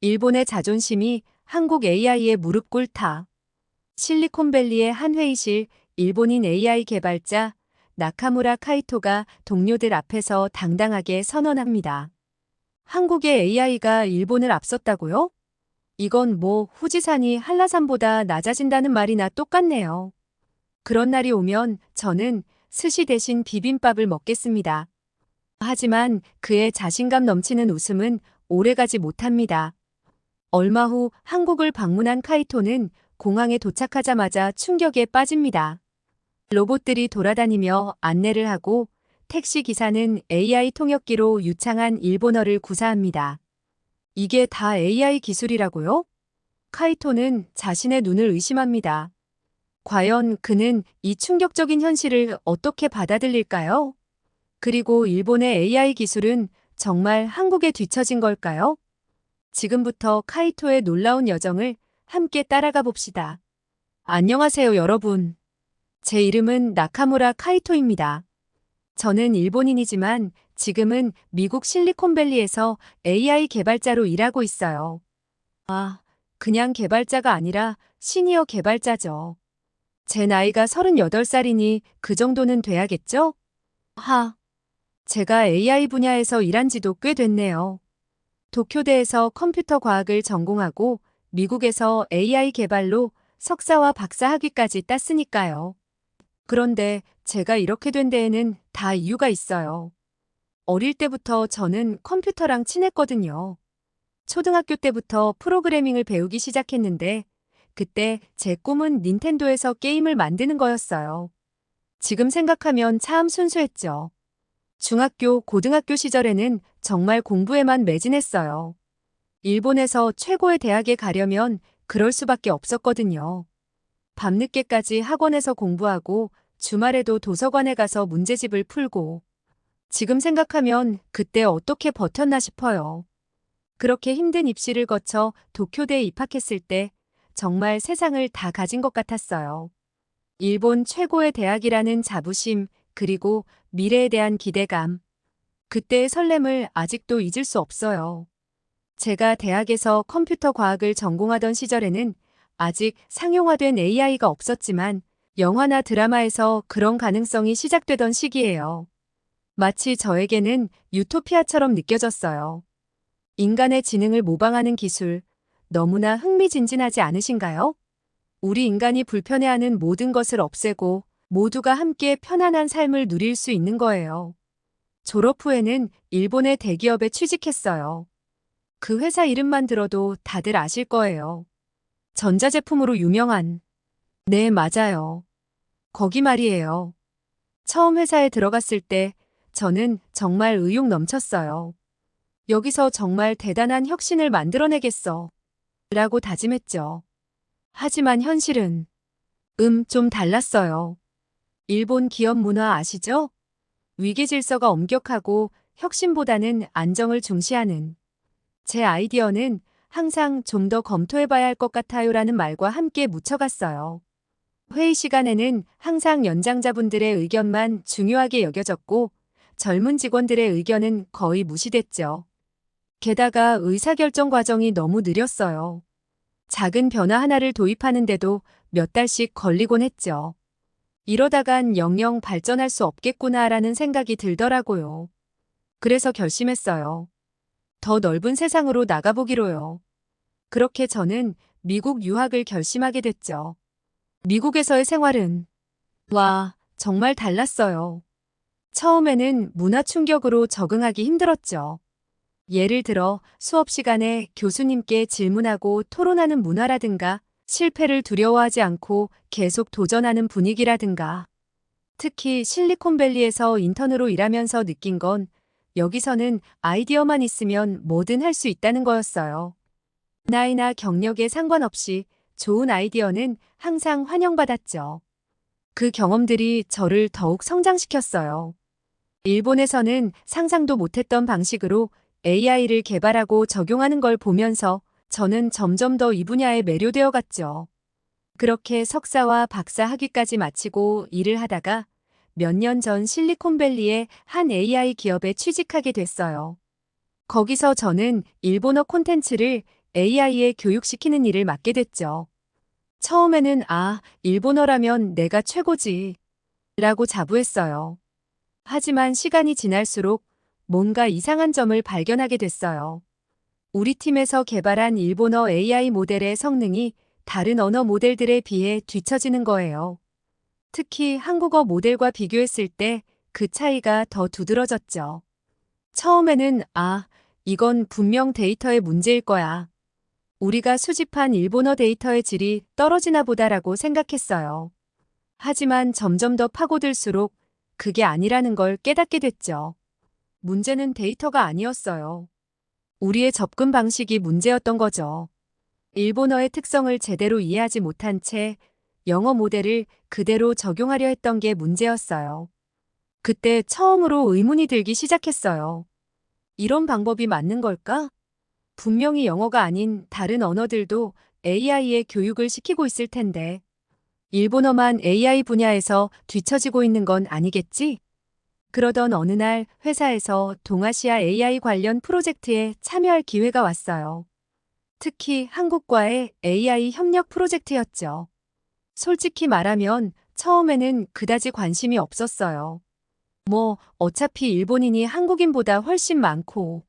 일본의 자존심이 한국 AI에 무릎 꿇다. 실리콘밸리의 한 회의실, 일본인 AI 개발자 나카무라 카이토가 동료들 앞에서 당당하게 선언합니다. 한국의 AI가 일본을 앞섰다고요? 이건 뭐 후지산이 한라산보다 낮아진다는 말이나 똑같네요. 그런 날이 오면 저는 스시 대신 비빔밥을 먹겠습니다. 하지만 그의 자신감 넘치는 웃음은 오래가지 못합니다. 얼마 후 한국을 방문한 카이토는 공항에 도착하자마자 충격에 빠집니다. 로봇들이 돌아다니며 안내를 하고 택시 기사는 AI 통역기로 유창한 일본어를 구사합니다. 이게 다 AI 기술이라고요? 카이토는 자신의 눈을 의심합니다. 과연 그는 이 충격적인 현실을 어떻게 받아들일까요? 그리고 일본의 AI 기술은 정말 한국에 뒤처진 걸까요? 지금부터 카이토의 놀라운 여정을 함께 따라가 봅시다. 안녕하세요, 여러분. 제 이름은 나카무라 카이토입니다. 저는 일본인이지만 지금은 미국 실리콘밸리에서 AI 개발자로 일하고 있어요. 아, 그냥 개발자가 아니라 시니어 개발자죠. 제 나이가 38살이니 그 정도는 돼야겠죠? 제가 AI 분야에서 일한 지도 꽤 됐네요. 도쿄대에서 컴퓨터 과학을 전공하고 미국에서 AI 개발로 석사와 박사 학위까지 땄으니까요. 그런데 제가 이렇게 된 데에는 다 이유가 있어요. 어릴 때부터 저는 컴퓨터랑 친했거든요. 초등학교 때부터 프로그래밍을 배우기 시작했는데 그때 제 꿈은 닌텐도에서 게임을 만드는 거였어요. 지금 생각하면 참 순수했죠. 중학교, 고등학교 시절에는 정말 공부에만 매진했어요. 일본에서 최고의 대학에 가려면 그럴 수밖에 없었거든요. 밤늦게까지 학원에서 공부하고 주말에도 도서관에 가서 문제집을 풀고 지금 생각하면 그때 어떻게 버텼나 싶어요. 그렇게 힘든 입시를 거쳐 도쿄대에 입학했을 때 정말 세상을 다 가진 것 같았어요. 일본 최고의 대학이라는 자부심, 그리고 미래에 대한 기대감. 그때의 설렘을 아직도 잊을 수 없어요. 제가 대학에서 컴퓨터 과학을 전공하던 시절에는 아직 상용화된 AI가 없었지만 영화나 드라마에서 그런 가능성이 시작되던 시기예요. 마치 저에게는 유토피아처럼 느껴졌어요. 인간의 지능을 모방하는 기술, 너무나 흥미진진하지 않으신가요? 우리 인간이 불편해하는 모든 것을 없애고 모두가 함께 편안한 삶을 누릴 수 있는 거예요. 졸업 후에는 일본의 대기업에 취직했어요. 그 회사 이름만 들어도 다들 아실 거예요. 전자제품으로 유명한. 네, 맞아요. 거기 말이에요. 처음 회사에 들어갔을 때 저는 정말 의욕 넘쳤어요. 여기서 정말 대단한 혁신을 만들어내겠어. 라고 다짐했죠. 하지만 현실은 좀 달랐어요. 일본 기업 문화 아시죠? 위계 질서가 엄격하고 혁신보다는 안정을 중시하는. 제 아이디어는 항상 좀 더 검토해봐야 할 것 같아요라는 말과 함께 묻혀갔어요. 회의 시간에는 항상 연장자분들의 의견만 중요하게 여겨졌고 젊은 직원들의 의견은 거의 무시됐죠. 게다가 의사결정 과정이 너무 느렸어요. 작은 변화 하나를 도입하는데도 몇 달씩 걸리곤 했죠. 이러다간 영영 발전할 수 없겠구나라는 생각이 들더라고요. 그래서 결심했어요. 더 넓은 세상으로 나가보기로요. 그렇게 저는 미국 유학을 결심하게 됐죠. 미국에서의 생활은 정말 달랐어요. 처음에는 문화 충격으로 적응하기 힘들었죠. 예를 들어 수업 시간에 교수님께 질문하고 토론하는 문화라든가 실패를 두려워하지 않고 계속 도전하는 분위기라든가 특히 실리콘밸리에서 인턴으로 일하면서 느낀 건 여기서는 아이디어만 있으면 뭐든 할 수 있다는 거였어요. 나이나 경력에 상관없이 좋은 아이디어는 항상 환영받았죠. 그 경험들이 저를 더욱 성장시켰어요. 일본에서는 상상도 못했던 방식으로 AI를 개발하고 적용하는 걸 보면서 저는 점점 더 이 분야에 매료되어 갔죠. 그렇게 석사와 박사 학위까지 마치고 일을 하다가 몇 년 전 실리콘밸리의 한 AI 기업에 취직하게 됐어요. 거기서 저는 일본어 콘텐츠를 AI에 교육시키는 일을 맡게 됐죠. 처음에는 일본어라면 내가 최고지 라고 자부했어요. 하지만 시간이 지날수록 뭔가 이상한 점을 발견하게 됐어요. 우리 팀에서 개발한 일본어 AI 모델의 성능이 다른 언어 모델들에 비해 뒤처지는 거예요. 특히 한국어 모델과 비교했을 때 그 차이가 더 두드러졌죠. 처음에는 이건 분명 데이터의 문제일 거야. 우리가 수집한 일본어 데이터의 질이 떨어지나 보다라고 생각했어요. 하지만 점점 더 파고들수록 그게 아니라는 걸 깨닫게 됐죠. 문제는 데이터가 아니었어요. 우리의 접근 방식이 문제였던 거죠. 일본어의 특성을 제대로 이해하지 못한 채 영어 모델을 그대로 적용하려 했던 게 문제였어요. 그때 처음으로 의문이 들기 시작했어요. 이런 방법이 맞는 걸까? 분명히 영어가 아닌 다른 언어들도 AI에 교육을 시키고 있을 텐데, 일본어만 AI 분야에서 뒤처지고 있는 건 아니겠지? 그러던 어느 날 회사에서 동아시아 AI 관련 프로젝트에 참여할 기회가 왔어요. 특히 한국과의 AI 협력 프로젝트였죠. 솔직히 말하면 처음에는 그다지 관심이 없었어요. 어차피 일본인이 한국인보다 훨씬 많고,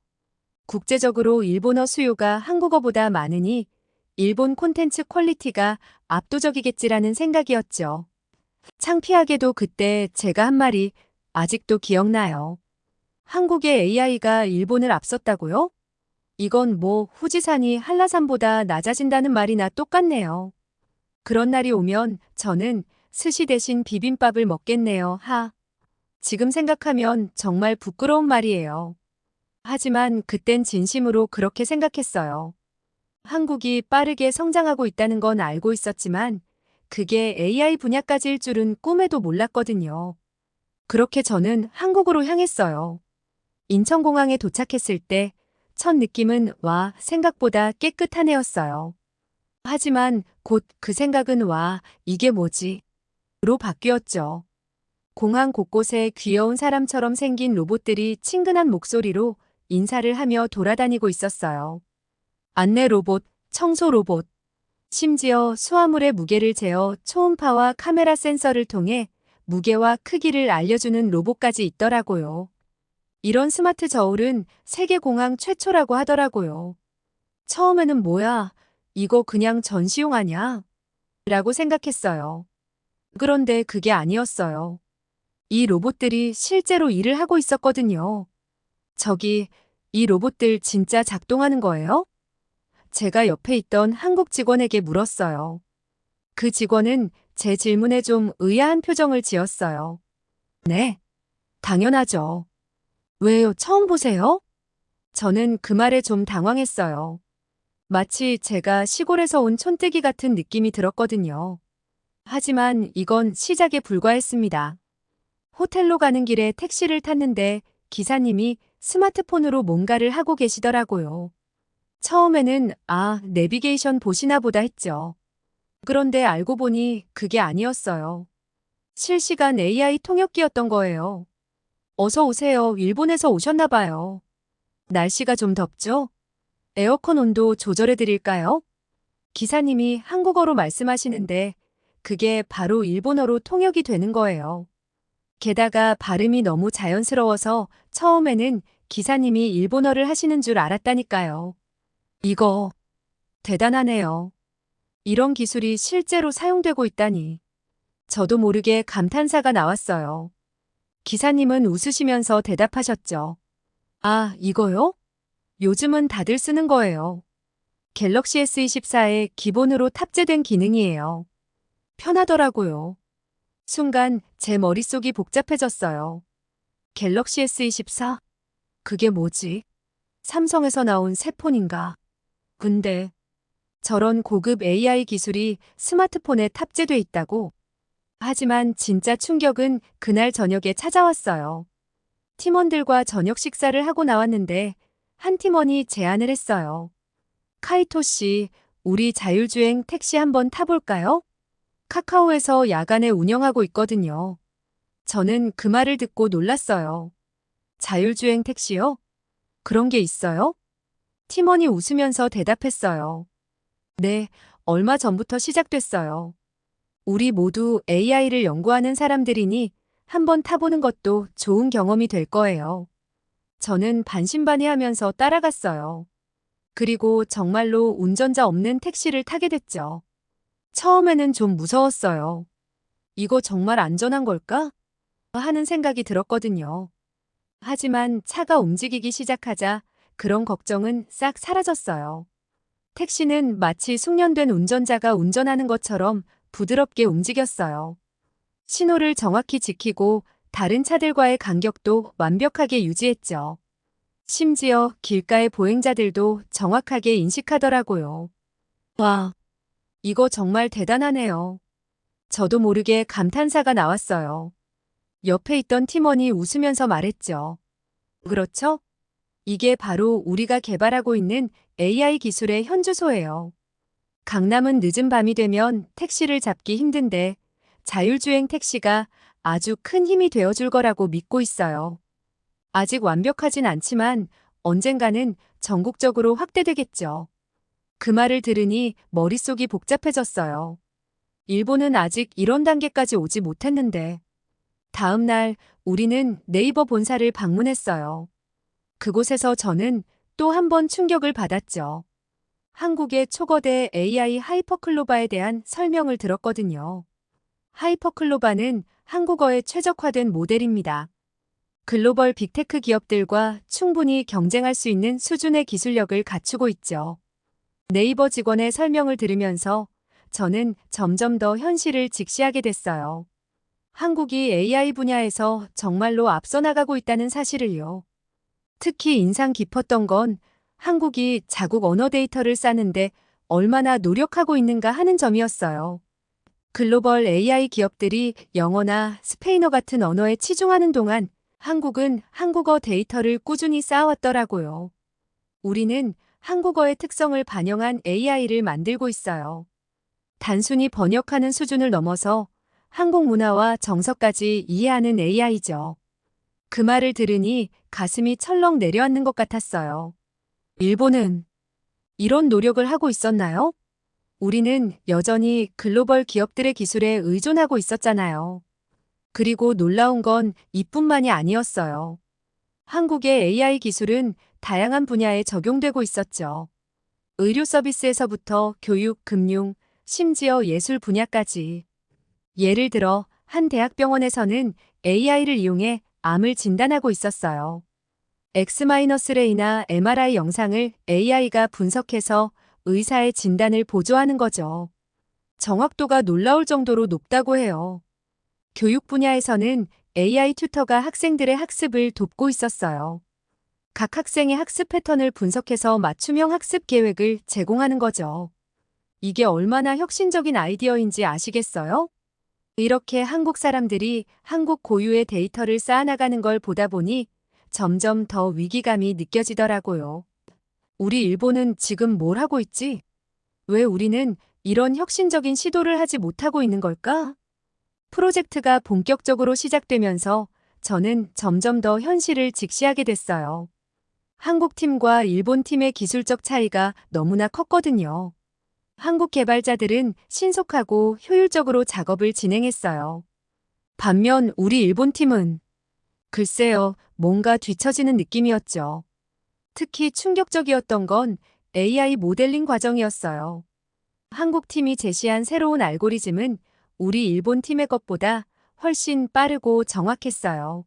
국제적으로 일본어 수요가 한국어보다 많으니 일본 콘텐츠 퀄리티가 압도적이겠지라는 생각이었죠. 창피하게도 그때 제가 한 말이 아직도 기억나요. 한국의 AI가 일본을 앞섰다고요? 이건 후지산이 한라산보다 낮아진다는 말이나 똑같네요. 그런 날이 오면 저는 스시 대신 비빔밥을 먹겠네요. 지금 생각하면 정말 부끄러운 말이에요. 하지만 그땐 진심으로 그렇게 생각했어요. 한국이 빠르게 성장하고 있다는 건 알고 있었지만 그게 AI 분야까지일 줄은 꿈에도 몰랐거든요. 그렇게 저는 한국으로 향했어요. 인천공항에 도착했을 때 첫 느낌은 생각보다 깨끗하네였어요. 하지만 곧 그 생각은 이게 뭐지? 로 바뀌었죠. 공항 곳곳에 귀여운 사람처럼 생긴 로봇들이 친근한 목소리로 인사를 하며 돌아다니고 있었어요. 안내 로봇, 청소 로봇, 심지어 수화물의 무게를 재어 초음파와 카메라 센서를 통해 무게와 크기를 알려주는 로봇까지 있더라고요. 이런 스마트 저울은 세계 공항 최초라고 하더라고요. 처음에는 뭐야, 이거 그냥 전시용 아냐? 라고 생각했어요. 그런데 그게 아니었어요. 이 로봇들이 실제로 일을 하고 있었거든요. 이 로봇들 진짜 작동하는 거예요? 제가 옆에 있던 한국 직원에게 물었어요. 그 직원은 제 질문에 좀 의아한 표정을 지었어요. 네, 당연하죠. 왜요? 처음 보세요? 저는 그 말에 좀 당황했어요. 마치 제가 시골에서 온 촌뜨기 같은 느낌이 들었거든요. 하지만 이건 시작에 불과했습니다. 호텔로 가는 길에 택시를 탔는데 기사님이 스마트폰으로 뭔가를 하고 계시더라고요. 처음에는 내비게이션 보시나 보다 했죠. 그런데 알고 보니 그게 아니었어요. 실시간 AI 통역기였던 거예요. 어서 오세요. 일본에서 오셨나 봐요. 날씨가 좀 덥죠? 에어컨 온도 조절해 드릴까요? 기사님이 한국어로 말씀하시는데 그게 바로 일본어로 통역이 되는 거예요. 게다가 발음이 너무 자연스러워서 처음에는 기사님이 일본어를 하시는 줄 알았다니까요. 이거 대단하네요. 이런 기술이 실제로 사용되고 있다니. 저도 모르게 감탄사가 나왔어요. 기사님은 웃으시면서 대답하셨죠. 이거요? 요즘은 다들 쓰는 거예요. 갤럭시 S24에 기본으로 탑재된 기능이에요. 편하더라고요. 순간 제 머릿속이 복잡해졌어요. 갤럭시 S24? 그게 뭐지? 삼성에서 나온 새 폰인가? 근데 저런 고급 AI 기술이 스마트폰에 탑재돼 있다고? 하지만 진짜 충격은 그날 저녁에 찾아왔어요. 팀원들과 저녁 식사를 하고 나왔는데 한 팀원이 제안을 했어요. 카이토 씨, 우리 자율주행 택시 한번 타볼까요? 카카오에서 야간에 운영하고 있거든요. 저는 그 말을 듣고 놀랐어요. 자율주행 택시요? 그런 게 있어요? 팀원이 웃으면서 대답했어요. 네, 얼마 전부터 시작됐어요. 우리 모두 AI를 연구하는 사람들이니 한번 타보는 것도 좋은 경험이 될 거예요. 저는 반신반의하면서 따라갔어요. 그리고 정말로 운전자 없는 택시를 타게 됐죠. 처음에는 좀 무서웠어요. 이거 정말 안전한 걸까? 하는 생각이 들었거든요. 하지만 차가 움직이기 시작하자 그런 걱정은 싹 사라졌어요. 택시는 마치 숙련된 운전자가 운전하는 것처럼 부드럽게 움직였어요. 신호를 정확히 지키고 다른 차들과의 간격도 완벽하게 유지했죠. 심지어 길가의 보행자들도 정확하게 인식하더라고요. 와, 이거 정말 대단하네요. 저도 모르게 감탄사가 나왔어요. 옆에 있던 팀원이 웃으면서 말했죠. 그렇죠? 이게 바로 우리가 개발하고 있는 AI 기술의 현주소예요. 강남은 늦은 밤이 되면 택시를 잡기 힘든데 자율주행 택시가 아주 큰 힘이 되어줄 거라고 믿고 있어요. 아직 완벽하진 않지만 언젠가는 전국적으로 확대되겠죠. 그 말을 들으니 머릿속이 복잡해졌어요. 일본은 아직 이런 단계까지 오지 못했는데. 다음 날 우리는 네이버 본사를 방문했어요. 그곳에서 저는 또 한 번 충격을 받았죠. 한국의 초거대 AI 하이퍼클로바에 대한 설명을 들었거든요. 하이퍼클로바는 한국어에 최적화된 모델입니다. 글로벌 빅테크 기업들과 충분히 경쟁할 수 있는 수준의 기술력을 갖추고 있죠. 네이버 직원의 설명을 들으면서 저는 점점 더 현실을 직시하게 됐어요. 한국이 AI 분야에서 정말로 앞서 나가고 있다는 사실을요. 특히 인상 깊었던 건 한국이 자국 언어 데이터를 싸는데 얼마나 노력하고 있는가 하는 점이었어요. 글로벌 AI 기업들이 영어나 스페인어 같은 언어에 치중하는 동안 한국은 한국어 데이터를 꾸준히 쌓아왔더라고요. 우리는 한국어의 특성을 반영한 AI를 만들고 있어요. 단순히 번역하는 수준을 넘어서 한국 문화와 정서까지 이해하는 AI죠. 그 말을 들으니 가슴이 철렁 내려앉는 것 같았어요. 일본은 이런 노력을 하고 있었나요? 우리는 여전히 글로벌 기업들의 기술에 의존하고 있었잖아요. 그리고 놀라운 건 이뿐만이 아니었어요. 한국의 AI 기술은 다양한 분야에 적용되고 있었죠. 의료 서비스에서부터 교육, 금융, 심지어 예술 분야까지. 예를 들어 한 대학병원에서는 AI를 이용해 암을 진단하고 있었어요. X-레이나 MRI 영상을 AI가 분석해서 의사의 진단을 보조하는 거죠. 정확도가 놀라울 정도로 높다고 해요. 교육 분야에서는 AI 튜터가 학생들의 학습을 돕고 있었어요. 각 학생의 학습 패턴을 분석해서 맞춤형 학습 계획을 제공하는 거죠. 이게 얼마나 혁신적인 아이디어인지 아시겠어요? 이렇게 한국 사람들이 한국 고유의 데이터를 쌓아나가는 걸 보다 보니 점점 더 위기감이 느껴지더라고요. 우리 일본은 지금 뭘 하고 있지? 왜 우리는 이런 혁신적인 시도를 하지 못하고 있는 걸까? 프로젝트가 본격적으로 시작되면서 저는 점점 더 현실을 직시하게 됐어요. 한국 팀과 일본 팀의 기술적 차이가 너무나 컸거든요. 한국 개발자들은 신속하고 효율적으로 작업을 진행했어요. 반면 우리 일본 팀은 글쎄요, 뭔가 뒤처지는 느낌이었죠. 특히 충격적이었던 건 AI 모델링 과정이었어요. 한국 팀이 제시한 새로운 알고리즘은 우리 일본 팀의 것보다 훨씬 빠르고 정확했어요.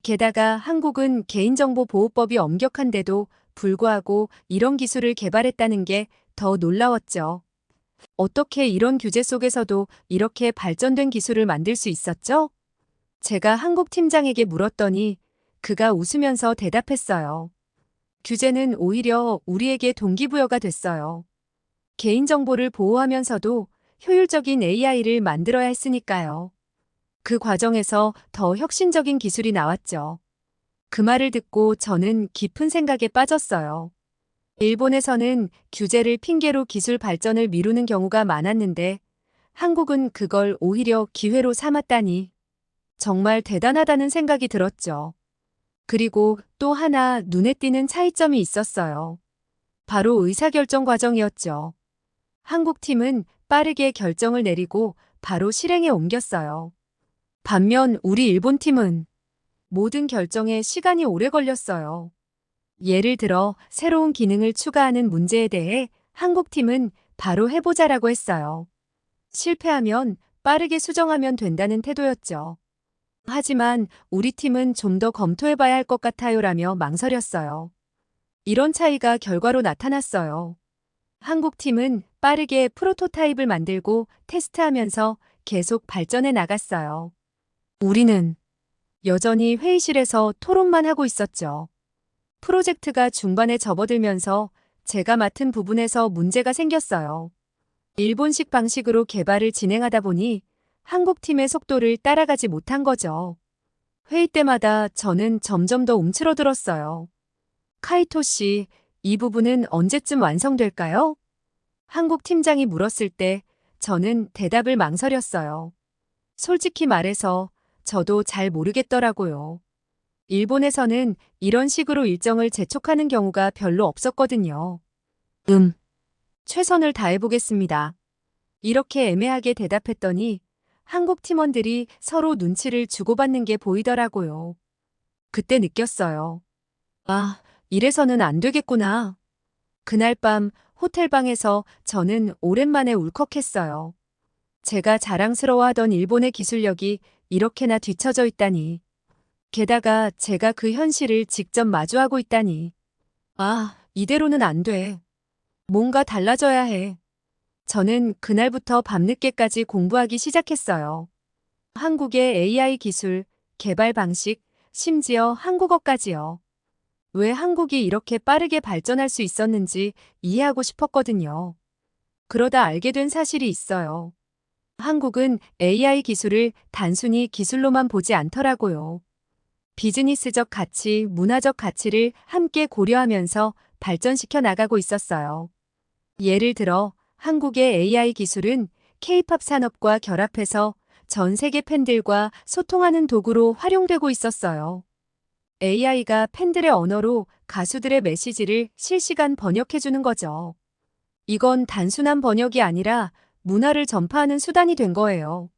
게다가 한국은 개인정보보호법이 엄격한데도 불구하고 이런 기술을 개발했다는 게 더 놀라웠죠. 어떻게 이런 규제 속에서도 이렇게 발전된 기술을 만들 수 있었죠? 제가 한국 팀장에게 물었더니 그가 웃으면서 대답했어요. 규제는 오히려 우리에게 동기부여가 됐어요. 개인정보를 보호하면서도 효율적인 AI를 만들어야 했으니까요. 그 과정에서 더 혁신적인 기술이 나왔죠. 그 말을 듣고 저는 깊은 생각에 빠졌어요. 일본에서는 규제를 핑계로 기술 발전을 미루는 경우가 많았는데 한국은 그걸 오히려 기회로 삼았다니 정말 대단하다는 생각이 들었죠. 그리고 또 하나 눈에 띄는 차이점이 있었어요. 바로 의사결정 과정이었죠. 한국 팀은 빠르게 결정을 내리고 바로 실행에 옮겼어요. 반면 우리 일본 팀은 모든 결정에 시간이 오래 걸렸어요. 예를 들어 새로운 기능을 추가하는 문제에 대해 한국 팀은 바로 해보자라고 했어요. 실패하면 빠르게 수정하면 된다는 태도였죠. 하지만 우리 팀은 좀 더 검토해봐야 할 것 같아요라며 망설였어요. 이런 차이가 결과로 나타났어요. 한국 팀은 빠르게 프로토타입을 만들고 테스트하면서 계속 발전해 나갔어요. 우리는 여전히 회의실에서 토론만 하고 있었죠. 프로젝트가 중반에 접어들면서 제가 맡은 부분에서 문제가 생겼어요. 일본식 방식으로 개발을 진행하다 보니 한국 팀의 속도를 따라가지 못한 거죠. 회의 때마다 저는 점점 더 움츠러들었어요. 카이토 씨, 이 부분은 언제쯤 완성될까요? 한국 팀장이 물었을 때 저는 대답을 망설였어요. 솔직히 말해서 저도 잘 모르겠더라고요. 일본에서는 이런 식으로 일정을 재촉하는 경우가 별로 없었거든요. 최선을 다해보겠습니다. 이렇게 애매하게 대답했더니 한국 팀원들이 서로 눈치를 주고받는 게 보이더라고요. 그때 느꼈어요. 아, 이래서는 안 되겠구나. 그날 밤 호텔방에서 저는 오랜만에 울컥했어요. 제가 자랑스러워하던 일본의 기술력이 이렇게나 뒤처져 있다니. 게다가 제가 그 현실을 직접 마주하고 있다니. 아, 이대로는 안 돼. 뭔가 달라져야 해. 저는 그날부터 밤늦게까지 공부하기 시작했어요. 한국의 AI 기술, 개발 방식, 심지어 한국어까지요. 왜 한국이 이렇게 빠르게 발전할 수 있었는지 이해하고 싶었거든요. 그러다 알게 된 사실이 있어요. 한국은 AI 기술을 단순히 기술로만 보지 않더라고요. 비즈니스적 가치, 문화적 가치를 함께 고려하면서 발전시켜 나가고 있었어요. 예를 들어 한국의 AI 기술은 K-팝 산업과 결합해서 전 세계 팬들과 소통하는 도구로 활용되고 있었어요. AI가 팬들의 언어로 가수들의 메시지를 실시간 번역해주는 거죠. 이건 단순한 번역이 아니라 문화를 전파하는 수단이 된 거예요.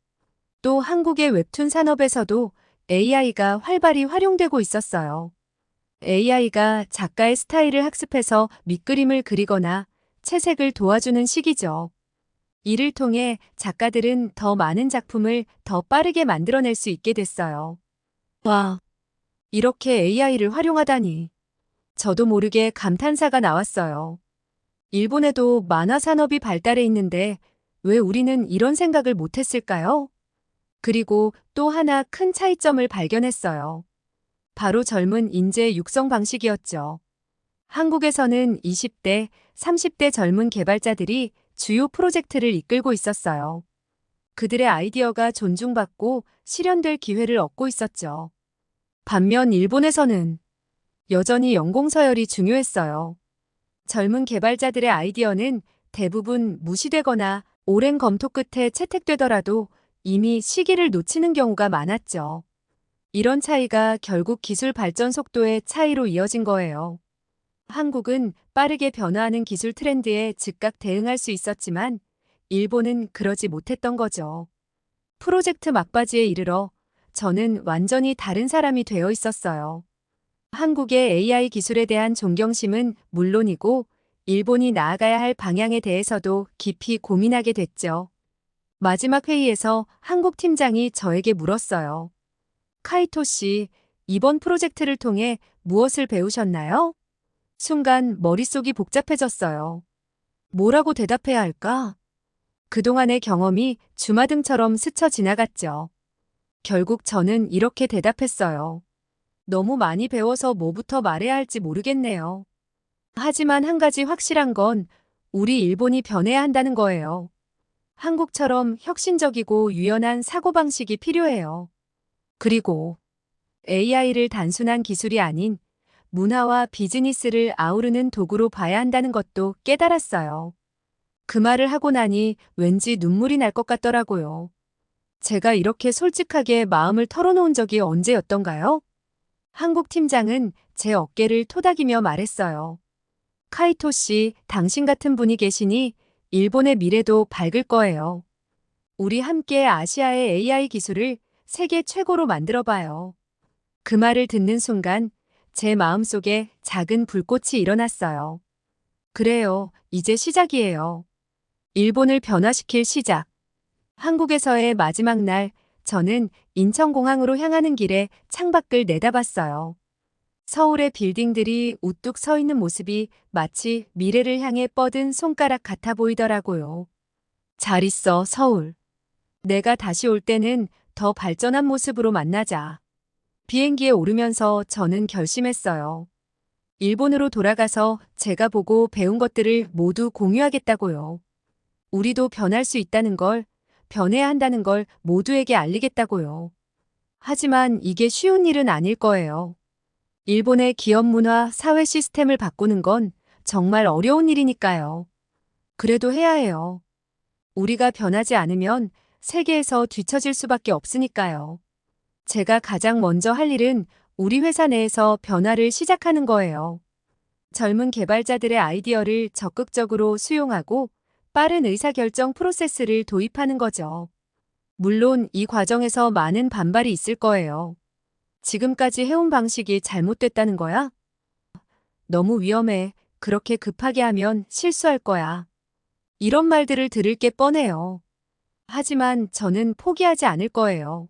또 한국의 웹툰 산업에서도 AI가 활발히 활용되고 있었어요. AI가 작가의 스타일을 학습해서 밑그림을 그리거나 채색을 도와주는 시기죠. 이를 통해 작가들은 더 많은 작품을 더 빠르게 만들어낼 수 있게 됐어요. 와, 이렇게 AI를 활용하다니. 저도 모르게 감탄사가 나왔어요. 일본에도 만화 산업이 발달해 있는데 왜 우리는 이런 생각을 못했을까요? 그리고 또 하나 큰 차이점을 발견했어요. 바로 젊은 인재 육성 방식이었죠. 한국에서는 20대, 30대 젊은 개발자들이 주요 프로젝트를 이끌고 있었어요. 그들의 아이디어가 존중받고 실현될 기회를 얻고 있었죠. 반면 일본에서는 여전히 연공서열이 중요했어요. 젊은 개발자들의 아이디어는 대부분 무시되거나 오랜 검토 끝에 채택되더라도 이미 시기를 놓치는 경우가 많았죠. 이런 차이가 결국 기술 발전 속도의 차이로 이어진 거예요. 한국은 빠르게 변화하는 기술 트렌드에 즉각 대응할 수 있었지만 일본은 그러지 못했던 거죠. 프로젝트 막바지에 이르러 저는 완전히 다른 사람이 되어 있었어요. 한국의 AI 기술에 대한 존경심은 물론이고 일본이 나아가야 할 방향에 대해서도 깊이 고민하게 됐죠. 마지막 회의에서 한국 팀장이 저에게 물었어요. 카이토 씨, 이번 프로젝트를 통해 무엇을 배우셨나요? 순간 머릿속이 복잡해졌어요. 뭐라고 대답해야 할까? 그동안의 경험이 주마등처럼 스쳐 지나갔죠. 결국 저는 이렇게 대답했어요. 너무 많이 배워서 뭐부터 말해야 할지 모르겠네요. 하지만 한 가지 확실한 건 우리 일본이 변해야 한다는 거예요. 한국처럼 혁신적이고 유연한 사고방식이 필요해요. 그리고 AI를 단순한 기술이 아닌 문화와 비즈니스를 아우르는 도구로 봐야 한다는 것도 깨달았어요. 그 말을 하고 나니 왠지 눈물이 날 것 같더라고요. 제가 이렇게 솔직하게 마음을 털어놓은 적이 언제였던가요? 한국 팀장은 제 어깨를 토닥이며 말했어요. 카이토 씨, 당신 같은 분이 계시니 일본의 미래도 밝을 거예요. 우리 함께 아시아의 AI 기술을 세계 최고로 만들어봐요. 그 말을 듣는 순간 제 마음속에 작은 불꽃이 일어났어요. 그래요, 이제 시작이에요. 일본을 변화시킬 시작. 한국에서의 마지막 날, 저는 인천공항으로 향하는 길에 창밖을 내다봤어요. 서울의 빌딩들이 우뚝 서 있는 모습이 마치 미래를 향해 뻗은 손가락 같아 보이더라고요. 잘 있어, 서울. 내가 다시 올 때는 더 발전한 모습으로 만나자. 비행기에 오르면서 저는 결심했어요. 일본으로 돌아가서 제가 보고 배운 것들을 모두 공유하겠다고요. 우리도 변할 수 있다는 걸, 변해야 한다는 걸 모두에게 알리겠다고요. 하지만 이게 쉬운 일은 아닐 거예요. 일본의 기업 문화, 사회 시스템을 바꾸는 건 정말 어려운 일이니까요. 그래도 해야 해요. 우리가 변하지 않으면 세계에서 뒤처질 수밖에 없으니까요. 제가 가장 먼저 할 일은 우리 회사 내에서 변화를 시작하는 거예요. 젊은 개발자들의 아이디어를 적극적으로 수용하고 빠른 의사결정 프로세스를 도입하는 거죠. 물론 이 과정에서 많은 반발이 있을 거예요. 지금까지 해온 방식이 잘못됐다는 거야? 너무 위험해. 그렇게 급하게 하면 실수할 거야. 이런 말들을 들을 게 뻔해요. 하지만 저는 포기하지 않을 거예요.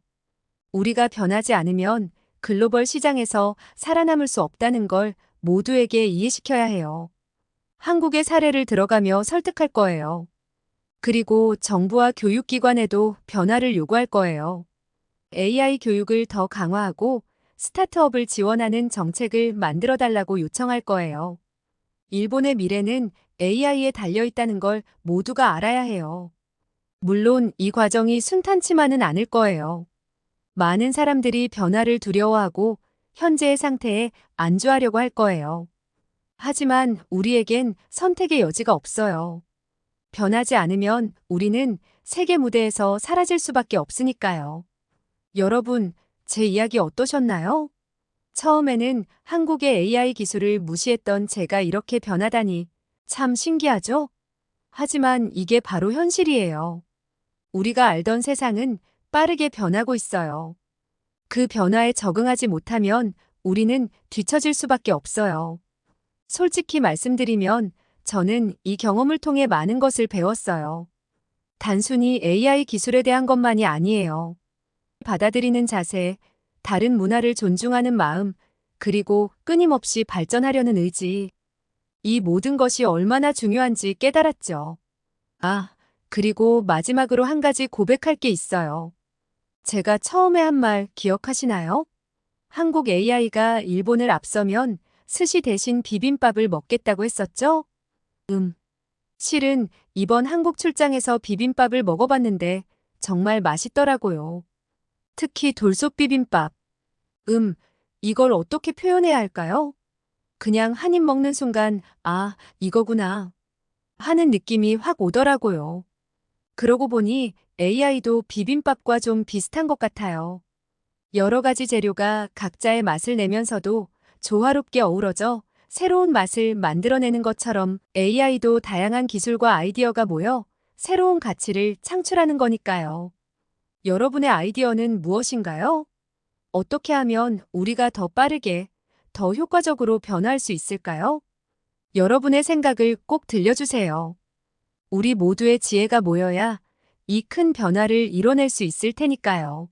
우리가 변하지 않으면 글로벌 시장에서 살아남을 수 없다는 걸 모두에게 이해시켜야 해요. 한국의 사례를 들어가며 설득할 거예요. 그리고 정부와 교육기관에도 변화를 요구할 거예요. AI 교육을 더 강화하고 스타트업을 지원하는 정책을 만들어 달라고 요청할 거예요. 일본의 미래는 AI에 달려 있다는 걸 모두가 알아야 해요. 물론 이 과정이 순탄치만은 않을 거예요. 많은 사람들이 변화를 두려워하고 현재의 상태에 안주하려고 할 거예요. 하지만 우리에겐 선택의 여지가 없어요. 변하지 않으면 우리는 세계 무대에서 사라질 수밖에 없으니까요. 여러분, 제 이야기 어떠셨나요? 처음에는 한국의 AI 기술을 무시했던 제가 이렇게 변하다니 참 신기하죠? 하지만 이게 바로 현실이에요. 우리가 알던 세상은 빠르게 변하고 있어요. 그 변화에 적응하지 못하면 우리는 뒤처질 수밖에 없어요. 솔직히 말씀드리면 저는 이 경험을 통해 많은 것을 배웠어요. 단순히 AI 기술에 대한 것만이 아니에요. 받아들이는 자세, 다른 문화를 존중하는 마음, 그리고 끊임없이 발전하려는 의지. 이 모든 것이 얼마나 중요한지 깨달았죠. 아, 그리고 마지막으로 한 가지 고백할 게 있어요. 제가 처음에 한 말 기억하시나요? 한국 AI가 일본을 앞서면 스시 대신 비빔밥을 먹겠다고 했었죠? 실은 이번 한국 출장에서 비빔밥을 먹어봤는데 정말 맛있더라고요. 특히 돌솥 비빔밥. 이걸 어떻게 표현해야 할까요? 그냥 한 입 먹는 순간, 아, 이거구나 하는 느낌이 확 오더라고요. 그러고 보니 AI도 비빔밥과 좀 비슷한 것 같아요. 여러 가지 재료가 각자의 맛을 내면서도 조화롭게 어우러져 새로운 맛을 만들어내는 것처럼 AI도 다양한 기술과 아이디어가 모여 새로운 가치를 창출하는 거니까요. 여러분의 아이디어는 무엇인가요? 어떻게 하면 우리가 더 빠르게, 더 효과적으로 변화할 수 있을까요? 여러분의 생각을 꼭 들려주세요. 우리 모두의 지혜가 모여야 이 큰 변화를 이뤄낼 수 있을 테니까요.